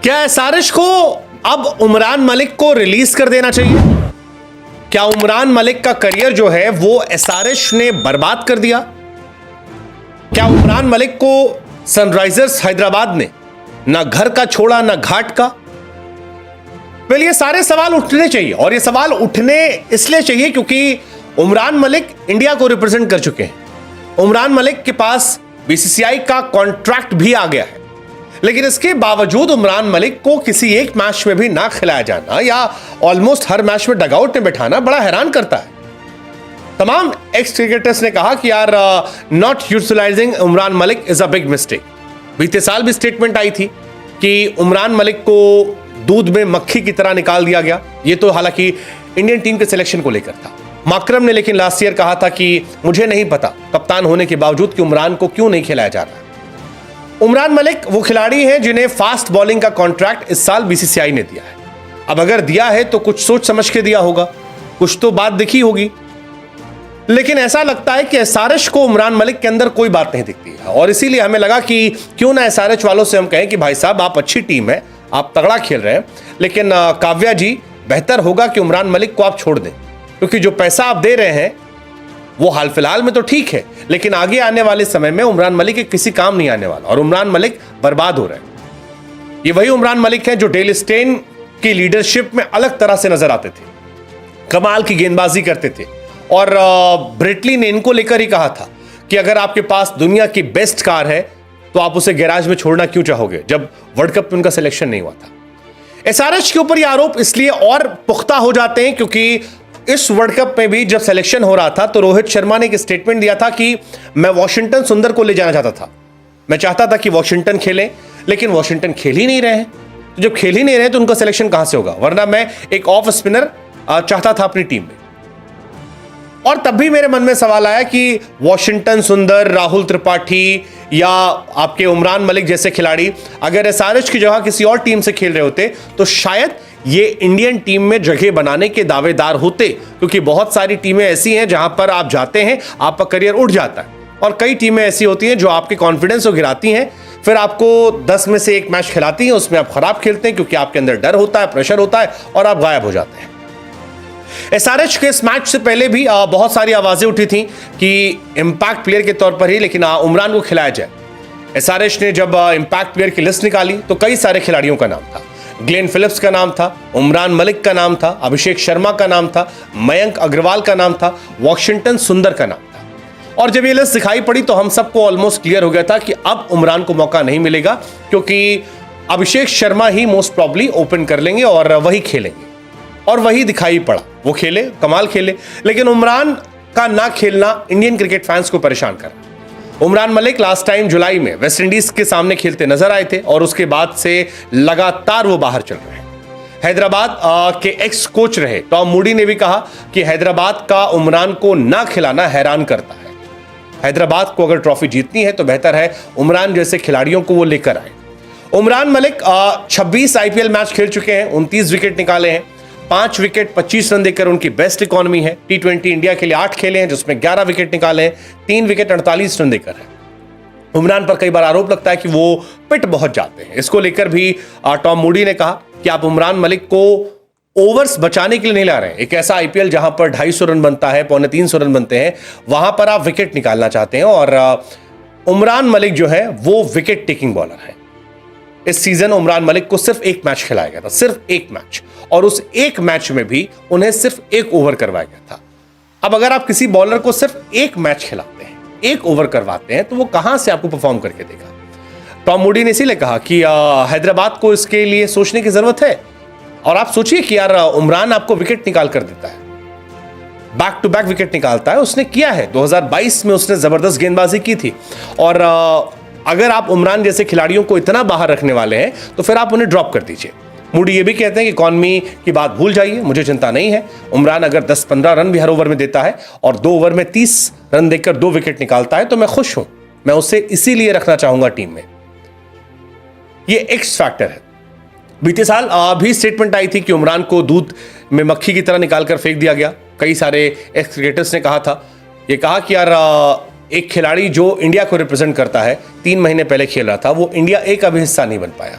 क्या एसआरएच को अब उमरान मलिक को रिलीज कर देना चाहिए? क्या उमरान मलिक का करियर जो है वो एसआरएच ने बर्बाद कर दिया? क्या उमरान मलिक को सनराइजर्स हैदराबाद ने ना घर का छोड़ा ना घाट का? वेल, ये सारे सवाल उठने चाहिए, और ये सवाल उठने इसलिए चाहिए क्योंकि उमरान मलिक इंडिया को रिप्रेजेंट कर चुके हैं। उमरान मलिक के पास बीसीसीआई का कॉन्ट्रैक्ट भी आ गया है, लेकिन इसके बावजूद उमरान मलिक को किसी एक मैच में भी ना खिलाया जाना या ऑलमोस्ट हर मैच में डगआउट में बैठाना बड़ा हैरान करता है। तमाम एक्स क्रिकेटर्स ने कहा कि यार not utilising Umran Malik is a big mistake. बीते साल भी स्टेटमेंट आई थी कि उमरान मलिक को दूध में मक्खी की तरह निकाल दिया गया। ये तो हालांकि इंडियन टीम के सिलेक्शन को लेकर था। माकरम ने लेकिन लास्ट ईयर कहा था कि मुझे नहीं पता कप्तान होने के बावजूद कि उमरान को क्यों नहीं खिलाया जा रहा। उमरान मलिक वो खिलाड़ी हैं जिन्हें फास्ट बॉलिंग का कॉन्ट्रैक्ट इस साल बीसीसीआई ने दिया है। अब अगर दिया है तो कुछ सोच समझ के दिया होगा, कुछ तो बात दिखी होगी, लेकिन ऐसा लगता है कि एसआरएच को उमरान मलिक के अंदर कोई बात नहीं दिखती है। और इसीलिए हमें लगा कि क्यों ना एसआरएच वालों से हम कहें कि भाई साहब, आप अच्छी टीम है, आप तगड़ा खेल रहे हैं, लेकिन काव्या जी, बेहतर होगा कि उमरान मलिक को आप छोड़ दें, क्योंकि जो पैसा आप दे रहे हैं वो हाल फिलहाल में तो ठीक है, लेकिन आगे आने वाले समय में उमरान मलिक के किसी काम नहीं आने वाला और उमरान मलिक बर्बाद हो रहे हैं। ये वही उमरान मलिक हैं जो डेल स्टेन की लीडरशिप में अलग तरह से नजर आते थे, कमाल की गेंदबाजी करते थे, और ब्रेटली ने इनको लेकर ही कहा था कि अगर आपके पास दुनिया की बेस्ट कार है तो आप उसे गैराज में छोड़ना क्यों चाहोगे, जब वर्ल्ड कप में उनका सिलेक्शन नहीं हुआ था। एसआरएच के ऊपर ये आरोप इसलिए और पुख्ता हो जाते हैं क्योंकि इस वर्ल्ड कप में भी जब सिलेक्शन हो रहा था तो रोहित शर्मा ने एक स्टेटमेंट दिया था कि मैं वॉशिंगटन सुंदर को ले जाना चाहता था, मैं चाहता था कि वॉशिंगटन खेले, लेकिन वॉशिंगटन खेल ही नहीं रहे हैं। तो जब खेल ही नहीं रहे तो उनका सिलेक्शन कहां से होगा, वरना मैं एक ऑफ स्पिनर चाहता था अपनी टीम में। और तब भी मेरे मन में सवाल आया कि वॉशिंगटन सुंदर, राहुल त्रिपाठी या आपके उमरान मलिक जैसे खिलाड़ी अगर एसआरएच की जगह किसी और टीम से खेल रहे होते तो शायद ये इंडियन टीम में जगह बनाने के दावेदार होते, क्योंकि बहुत सारी टीमें ऐसी हैं जहां पर आप जाते हैं आपका करियर उठ जाता है, और कई टीमें ऐसी होती हैं जो आपके कॉन्फिडेंस को गिराती हैं, फिर आपको 10 में से 1 मैच खिलाती हैं, उसमें आप खराब खेलते हैं क्योंकि आपके अंदर डर होता है, प्रेशर होता है और आप गायब हो जाते हैं। एसआरएच के इस मैच से पहले भी बहुत सारी आवाजें उठी थी कि इंपैक्ट प्लेयर के तौर पर ही लेकिन उमरान को खिलाया जाए। एसआरएच ने जब इंपैक्ट प्लेयर की लिस्ट निकाली तो कई सारे खिलाड़ियों का नाम था। ग्लेन फिलिप्स का नाम था, उमरान मलिक का नाम था, अभिषेक शर्मा का नाम था, मयंक अग्रवाल का नाम था, वॉशिंगटन सुंदर का नाम था। और जब ये लिस्ट दिखाई पड़ी तो हम सबको ऑलमोस्ट क्लियर हो गया था कि अब उमरान को मौका नहीं मिलेगा, क्योंकि अभिषेक शर्मा ही मोस्ट प्रॉब्ली ओपन कर लेंगे और वही खेलेंगे, और वही दिखाई पड़ा। वो खेले, कमाल खेले, लेकिन उमरान का ना खेलना इंडियन क्रिकेट फैंस को परेशान कर। उमरान मलिक लास्ट टाइम जुलाई में वेस्ट इंडीज के सामने खेलते नजर आए थे और उसके बाद से लगातार वो बाहर चल रहे हैं। हैदराबाद के एक्स कोच रहे टॉम मूडी ने भी कहा कि हैदराबाद का उमरान को ना खिलाना हैरान करता है। हैदराबाद को अगर ट्रॉफी जीतनी है तो बेहतर है उमरान जैसे खिलाड़ियों को वो लेकर आए। उमरान मलिक 26 आईपीएल मैच खेल चुके हैं, 29 विकेट निकाले हैं, 5 विकेट 25 रन देकर उनकी बेस्ट इकोनॉमी है। टी20 इंडिया के लिए 8 खेले हैं जिसमें 11 विकेट निकाले हैं, 3 विकेट 48 रन देकर है। उमरान पर कई बार आरोप लगता है कि वो पिट बहुत जाते हैं। इसको लेकर भी टॉम मूडी ने कहा कि आप उमरान मलिक को ओवर्स बचाने के लिए नहीं ला रहे हैं। एक ऐसा आईपीएल जहां पर 250 रन बनता है, 250 रन बनते हैं, वहां पर आप विकेट निकालना चाहते हैं, और उमरान मलिक जो है वो विकेट टेकिंग बॉलर है। इस सीजन उमरान मलिक को सिर्फ 1 मैच खिलाया गया था, सिर्फ 1 मैच, और उस 1 मैच में भी उन्हें सिर्फ 1 ओवर करवाया गया था। अब अगर आप किसी बॉलर को सिर्फ 1 मैच खिलाते हैं, 1 ओवर करवाते हैं, तो वो कहां से आपको परफॉर्म करके देगा। टॉम मूडी ने इसीलिए कहा कि हैदराबाद को इसके लिए सोचने की जरूरत है। और आप सोचिए कि यार उमरान आपको विकेट निकाल कर देता है, बैक टू बैक विकेट निकालता है, उसने किया है। 2022 में उसने जबरदस्त गेंदबाजी की थी, और अगर आप उमरान जैसे खिलाड़ियों को इतना बाहर रखने वाले हैं तो फिर आप उन्हें ड्रॉप कर दीजिए। मूडी ये भी कहते हैं कि इकॉनमी की बात भूल जाइए, मुझे चिंता नहीं है। उमरान अगर 10-15 रन भी हर ओवर में देता है और 2 ओवर में 30 रन देकर 2 विकेट निकालता है तो मैं खुश हूं, मैं उसे इसीलिए रखना चाहूंगा टीम में। ये एक्स फैक्टर है। बीते साल भी स्टेटमेंट आई थी कि उमरान को दूध में मक्खी की तरह निकालकर फेंक दिया गया। कई सारे एक्स क्रिकेटर्स ने कहा था, ये कहा कि यार एक खिलाड़ी जो इंडिया को रिप्रेजेंट करता है 3 महीने पहले खेल रहा था, वो इंडिया ए का भी हिस्सा नहीं बन पाया।